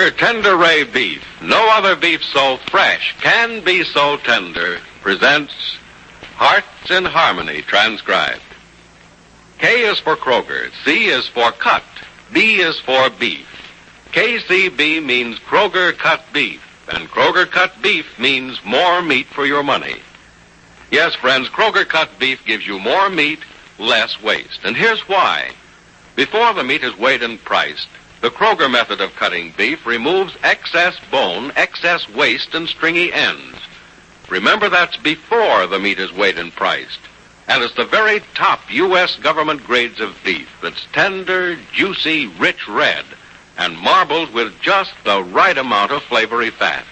Kroger Tender Ray Beef. No other beef so fresh can be so tender. Presents Hearts in Harmony, transcribed. K is for Kroger. C is for cut. B is for beef. KCB means Kroger cut beef. And Kroger cut beef means more meat for your money. Yes, friends, Kroger cut beef gives you more meat, less waste. And here's why. Before the meat is weighed and priced, the Kroger method of cutting beef removes excess bone, excess waste, and stringy ends. Remember, that's before the meat is weighed and priced. And it's the very top U.S. government grades of beef that's tender, juicy, rich red, and marbled with just the right amount of flavory fat.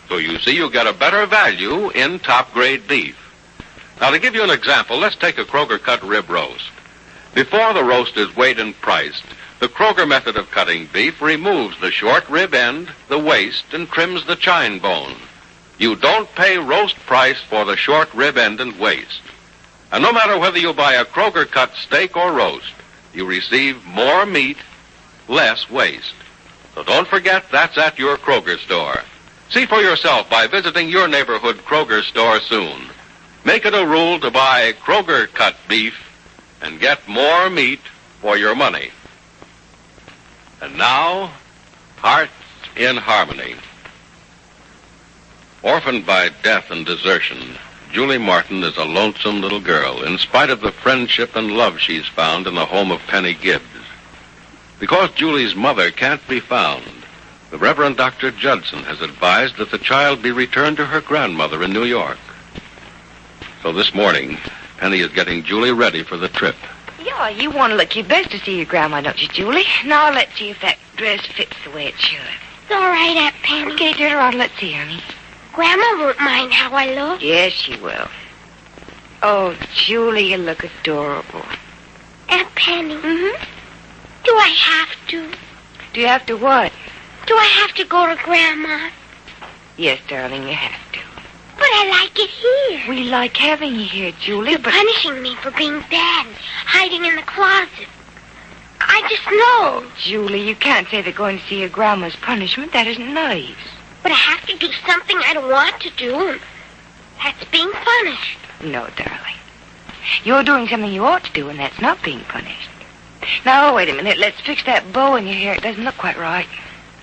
So you see, you get a better value in top-grade beef. Now, to give you an example, let's take a Kroger cut rib roast. Before the roast is weighed and priced, the Kroger method of cutting beef removes the short rib end, the waist, and trims the chine bone. You don't pay roast price for the short rib end and waist. And no matter whether you buy a Kroger cut steak or roast, you receive more meat, less waste. So don't forget, that's at your Kroger store. See for yourself by visiting your neighborhood Kroger store soon. Make it a rule to buy Kroger cut beef and get more meat for your money. And now, Hearts in Harmony. Orphaned by death and desertion, Julie Martin is a lonesome little girl, in spite of the friendship and love she's found in the home of Penny Gibbs. Because Julie's mother can't be found, the Reverend Dr. Judson has advised that the child be returned to her grandmother in New York. So this morning, Penny is getting Julie ready for the trip. Yeah, you want to look your best to see your grandma, don't you, Julie? Now, let's see if that dress fits the way it should. It's all right, Aunt Penny. Okay, turn around. Let's see, honey. Grandma won't mind how I look. Yes, she will. Oh, Julie, you look adorable. Aunt Penny. Mm-hmm. Do I have to? Do you have to what? Do I have to go to Grandma? Yes, darling, you have to. But I like it here. We like having you here, Julie, You're but... punishing me for being bad, hiding in the closet. I just know. Julie, you can't say that going to see your grandma's punishment. That isn't nice. But I have to do something I don't want to do, and that's being punished. No, darling. You're doing something you ought to do, and that's not being punished. Now, wait a minute. Let's fix that bow in your hair. It doesn't look quite right.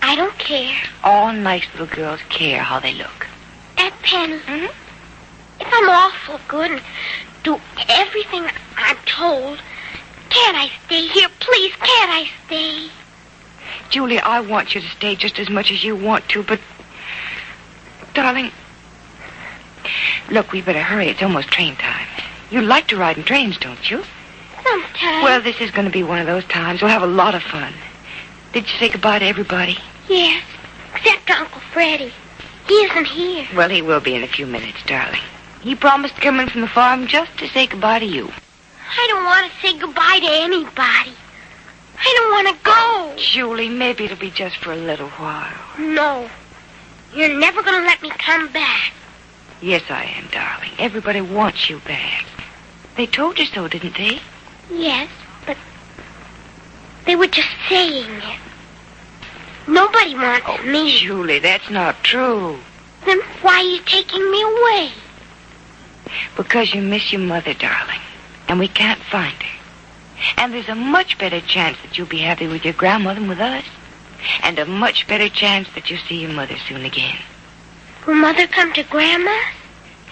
I don't care. All nice little girls care how they look. Aunt Penny, Mm-hmm. if I'm awful good and do everything I'm told, can't I stay here? Please, can't I stay? Julie, I want you to stay just as much as you want to, but... Darling, look, we better hurry. It's almost train time. You like to ride in trains, don't you? Sometimes. Well, this is going to be one of those times. We'll have a lot of fun. Did you say goodbye to everybody? Yes, except Uncle Freddie. He isn't here. Well, he will be in a few minutes, darling. He promised to come in from the farm just to say goodbye to you. I don't want to say goodbye to anybody. I don't want to go. Julie, maybe it'll be just for a little while. No. You're never going to let me come back. Yes, I am, darling. Everybody wants you back. They told you so, didn't they? Yes, but they were just saying it. Nobody wants me. Julie, that's not true. Then why are you taking me away? Because you miss your mother, darling. And we can't find her. And there's a much better chance that you'll be happy with your grandmother than with us. And a much better chance that you'll see your mother soon again. Will Mother come to Grandma?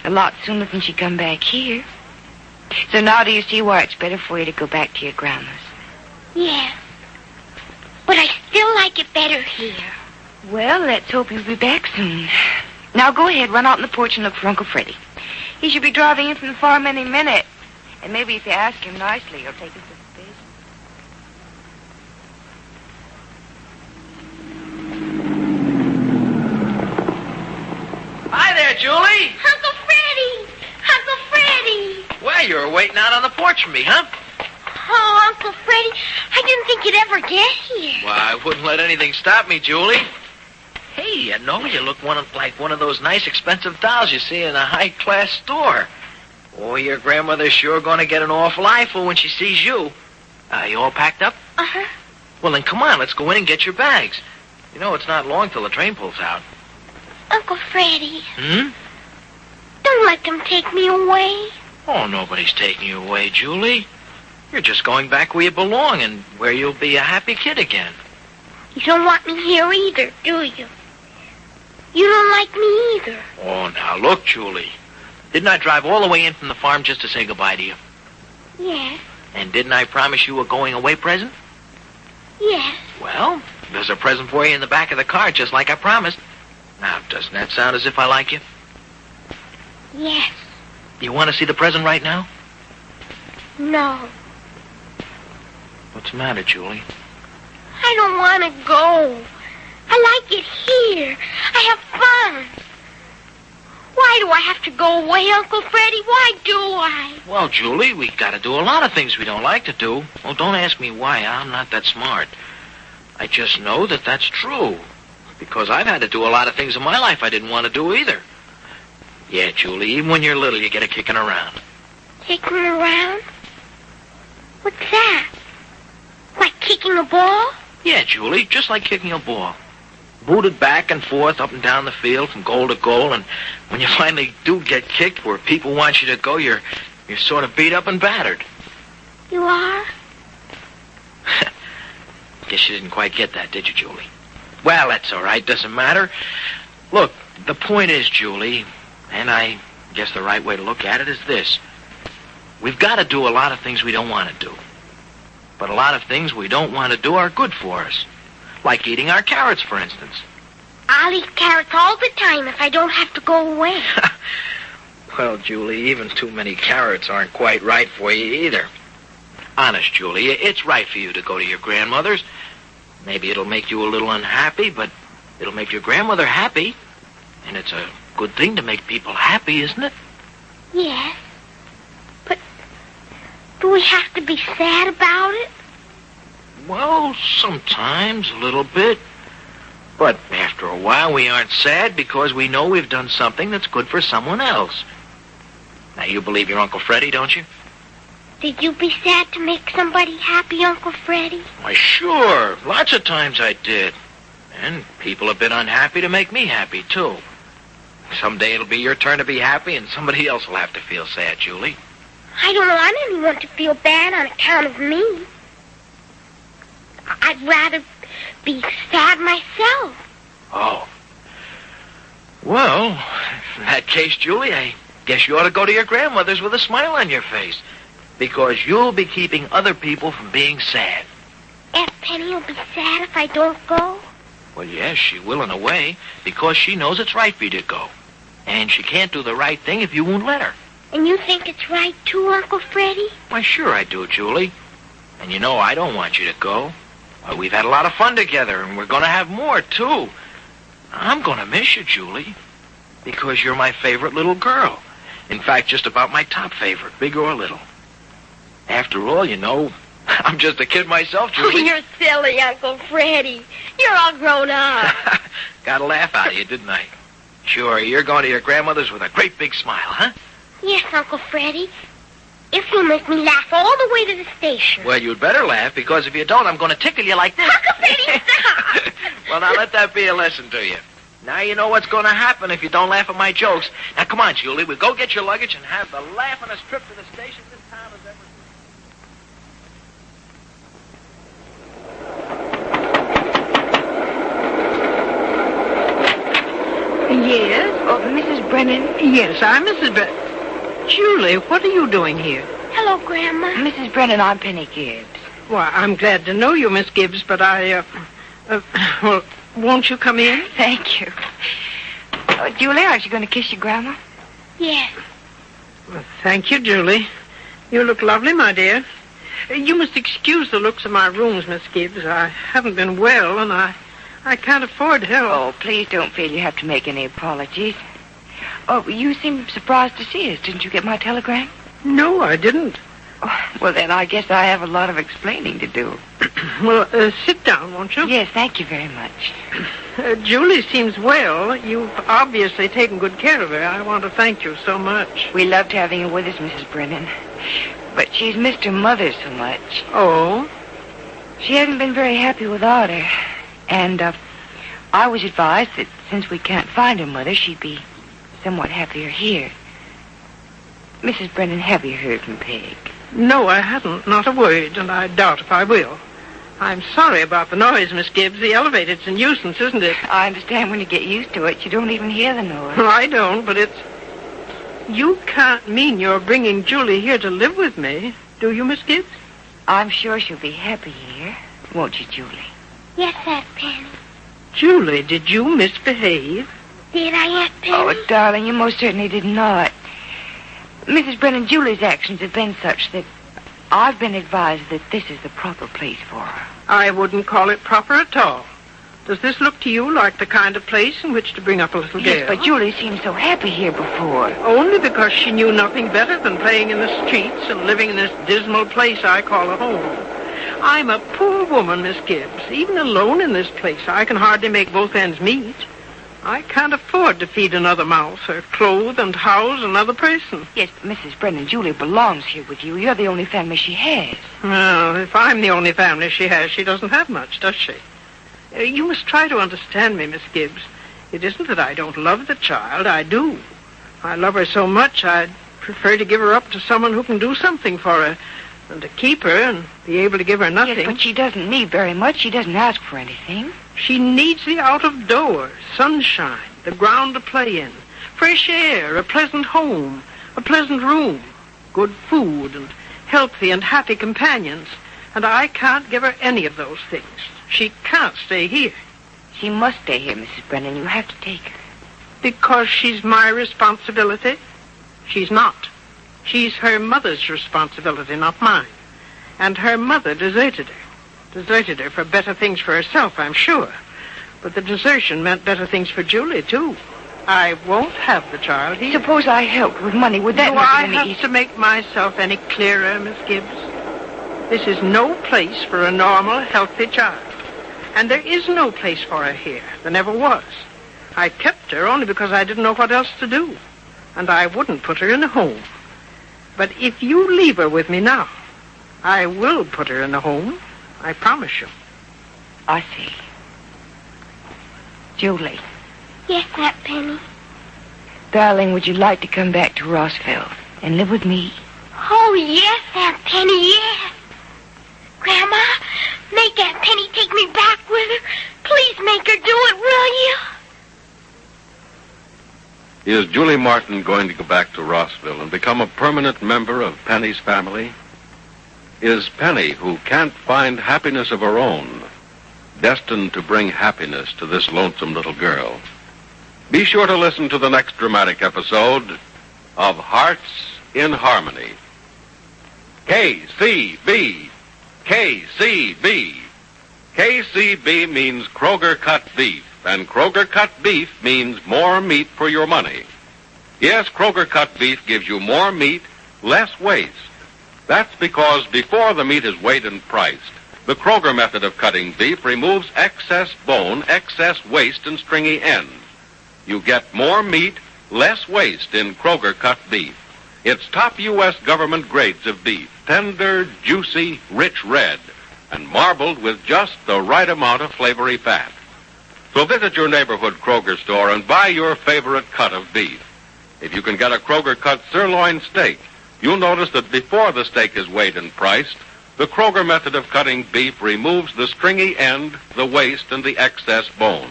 A lot sooner than she come back here. So now do you see why it's better for you to go back to your grandma's? Yes. But I still like it better here. Well, let's hope you'll be back soon. Now go ahead, run out on the porch and look for Uncle Freddie. He should be driving in from the farm any minute. And maybe if you ask him nicely, he'll take us to the station. Hi there, Julie. Uncle Freddie! Uncle Freddie! Well, you were waiting out on the porch for me, huh? Oh, Uncle Freddie, I didn't think you'd ever get here. Well, I wouldn't let anything stop me, Julie. Hey, you know, you look like one of those nice, expensive dolls you see in a high-class store. Oh, your grandmother's sure going to get an awful eyeful when she sees you. You all packed up? Uh-huh. Well, then come on, let's go in and get your bags. You know, it's not long till the train pulls out. Uncle Freddie, Hmm? don't let them take me away. Oh, nobody's taking you away, Julie. You're just going back where you belong and where you'll be a happy kid again. You don't want me here either, do you? You don't like me either. Oh, now look, Julie. Didn't I drive all the way in from the farm just to say goodbye to you? Yes, And didn't I promise you a going-away present? yes. Well, there's a present for you in the back of the car, just like I promised. Now, doesn't that sound as if I like you? Yes. You want to see the present right now? No. What's the matter, Julie? I don't want to go. I like it here. I have fun. Why do I have to go away, Uncle Freddie? Why do I? Well, Julie, we got to do a lot of things we don't like to do. Well, don't ask me why. I'm not that smart. I just know that that's true. Because I've had to do a lot of things in my life I didn't want to do either. Yeah, Julie, even when you're little, you get a kicking around. Kicking around? What's that? Like kicking a ball? Yeah, Julie, just like kicking a ball. Booted back and forth, up and down the field, from goal to goal, and when you finally do get kicked where people want you to go, you're sort of beat up and battered. You are? Guess you didn't quite get that, did you, Julie? Well, that's all right. Doesn't matter. Look, the point is, Julie, and I guess the right way to look at it is this. We've got to do a lot of things we don't want to do. But a lot of things we don't want to do are good for us. Like eating our carrots, for instance. I'll eat carrots all the time if I don't have to go away. Well, Julie, even too many carrots aren't quite right for you either. Honest, Julie, it's right for you to go to your grandmother's. Maybe it'll make you a little unhappy, but it'll make your grandmother happy. And it's a good thing to make people happy, isn't it? Yes. But do we have to be sad about it? Well, sometimes, a little bit. But after a while, we aren't sad because we know we've done something that's good for someone else. Now, you believe your Uncle Freddie, don't you? Did you be sad to make somebody happy, Uncle Freddie? Why, sure. Lots of times I did. And people have been unhappy to make me happy, too. Someday it'll be your turn to be happy, and somebody else will have to feel sad, Julie. I don't want anyone to feel bad on account of me. I'd rather be sad myself. Oh. Well, in that case, Julie, I guess you ought to go to your grandmother's with a smile on your face. Because you'll be keeping other people from being sad. Aunt Penny will be sad if I don't go? Well, yes, she will in a way, because she knows it's right for you to go. And she can't do the right thing if you won't let her. And you think it's right, too, Uncle Freddie? Why, sure I do, Julie. And you know I don't want you to go. Well, we've had a lot of fun together, and we're going to have more, too. I'm going to miss you, Julie, because you're my favorite little girl. In fact, just about my top favorite, big or little. After all, you know, I'm just a kid myself, Julie. Oh, you're silly, Uncle Freddie. You're all grown up. Got a laugh out of you, didn't I? Sure, you're going to your grandmother's with a great big smile, huh? Yes, Uncle Freddie. If you make me laugh all the way to the station. Well, you'd better laugh, because if you don't, I'm going to tickle you like this. Uncle Freddie, stop! Well, now let that be a lesson to you. Now you know what's going to happen if you don't laugh at my jokes. Now, come on, Julie. We'll go get your luggage and have the laughingest trip to the station this town has ever seen. Yes? Oh, Mrs. Brennan? Yes, I'm Mrs. Brennan. Julie, what are you doing here? Hello, Grandma. Mrs. Brennan, I'm Penny Gibbs. Why, I'm glad to know you, Miss Gibbs, but well, won't you come in? Thank you. Oh, Julie, aren't you going to kiss your grandma? Yes. Well, thank you, Julie. You look lovely, my dear. You must excuse the looks of my rooms, Miss Gibbs. I haven't been well, and I can't afford help. Oh, please don't feel you have to make any apologies. Oh, you seem surprised to see us. Didn't you get my telegram? No, I didn't. Oh, well, then I guess I have a lot of explaining to do. Well, sit down, won't you? Yes, thank you very much. Julie seems well. You've obviously taken good care of her. I want to thank you so much. We loved having her with us, Mrs. Brennan. But she's missed her mother so much. Oh? She hasn't been very happy without her. And, I was advised that since we can't find her mother, she'd be somewhat happier here. Mrs. Brennan, have you heard from Peg? No, I haven't. Not a word, and I doubt if I will. I'm sorry about the noise, Miss Gibbs. The elevator's a nuisance, isn't it? I understand when you get used to it, you don't even hear the noise. No, I don't, but it's... You can't mean you're bringing Julie here to live with me, do you, Miss Gibbs? I'm sure she'll be happy here, won't you, Julie? Yes, Aunt Penny. Julie, did you misbehave? Did I, Aunt Penny? Oh, darling, you most certainly did not. Mrs. Brennan, Julie's actions have been such that I've been advised that this is the proper place for her. I wouldn't call it proper at all. Does this look to you like the kind of place in which to bring up a little girl? Yes, but Julie seemed so happy here before. Only because she knew nothing better than playing in the streets and living in this dismal place I call a home. I'm a poor woman, Miss Gibbs. Even alone in this place, I can hardly make both ends meet. I can't afford to feed another mouth or clothe and house another person. Yes, but Mrs. Brennan, Julie belongs here with you. You're the only family she has. Well, if I'm the only family she has, she doesn't have much, does she? You must try to understand me, Miss Gibbs. It isn't that I don't love the child. I do. I love her so much, I'd prefer to give her up to someone who can do something for her than to keep her and be able to give her nothing. Yes, but she doesn't need very much. She doesn't ask for anything. She needs the out-of-doors, sunshine, the ground to play in, fresh air, a pleasant home, a pleasant room, good food, and healthy and happy companions. And I can't give her any of those things. She can't stay here. She must stay here, Mrs. Brennan. You have to take her. Because she's my responsibility? She's not. She's her mother's responsibility, not mine. And her mother deserted her. Deserted her for better things for herself, I'm sure. But the desertion meant better things for Julie, too. I won't have the child here. Suppose I helped with money. Would that Do make I it any have easier? to make myself any clearer, Miss Gibbs? This is no place for a normal, healthy child. And there is no place for her here. There never was. I kept her only because I didn't know what else to do. And I wouldn't put her in a home. But if you leave her with me now, I will put her in a home. I promise you. I see. Julie. Yes, Aunt Penny. Darling, would you like to come back to Rossville and live with me? Oh, yes, Aunt Penny, yes. Grandma, make Aunt Penny take me back with her. Please make her do it, will you? Is Julie Martin going to go back to Rossville and become a permanent member of Penny's family? Is Penny, who can't find happiness of her own, destined to bring happiness to this lonesome little girl? Be sure to listen to the next dramatic episode of Hearts in Harmony. KCB. KCB. KCB means Kroger cut beef, and Kroger cut beef means more meat for your money. Yes, Kroger cut beef gives you more meat, less waste. That's because before the meat is weighed and priced, the Kroger method of cutting beef removes excess bone, excess waste, and stringy ends. You get more meat, less waste in Kroger cut beef. It's top U.S. government grades of beef, tender, juicy, rich red, and marbled with just the right amount of flavory fat. So visit your neighborhood Kroger store and buy your favorite cut of beef. If you can get a Kroger cut sirloin steak, you'll notice that before the steak is weighed and priced, the Kroger method of cutting beef removes the stringy end, the waste, and the excess bone.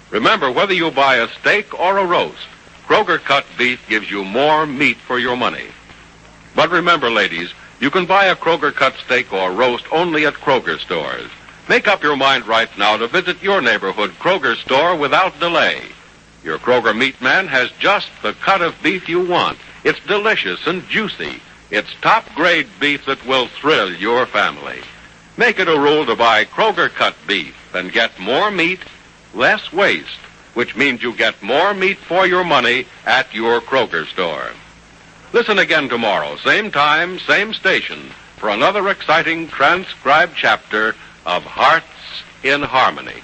Remember, whether you buy a steak or a roast, Kroger cut beef gives you more meat for your money. But remember, ladies, you can buy a Kroger cut steak or roast only at Kroger stores. Make up your mind right now to visit your neighborhood Kroger store without delay. Your Kroger meat man has just the cut of beef you want. It's delicious and juicy. It's top-grade beef that will thrill your family. Make it a rule to buy Kroger cut beef and get more meat, less waste, which means you get more meat for your money at your Kroger store. Listen again tomorrow, same time, same station, for another exciting transcribed chapter of Hearts in Harmony.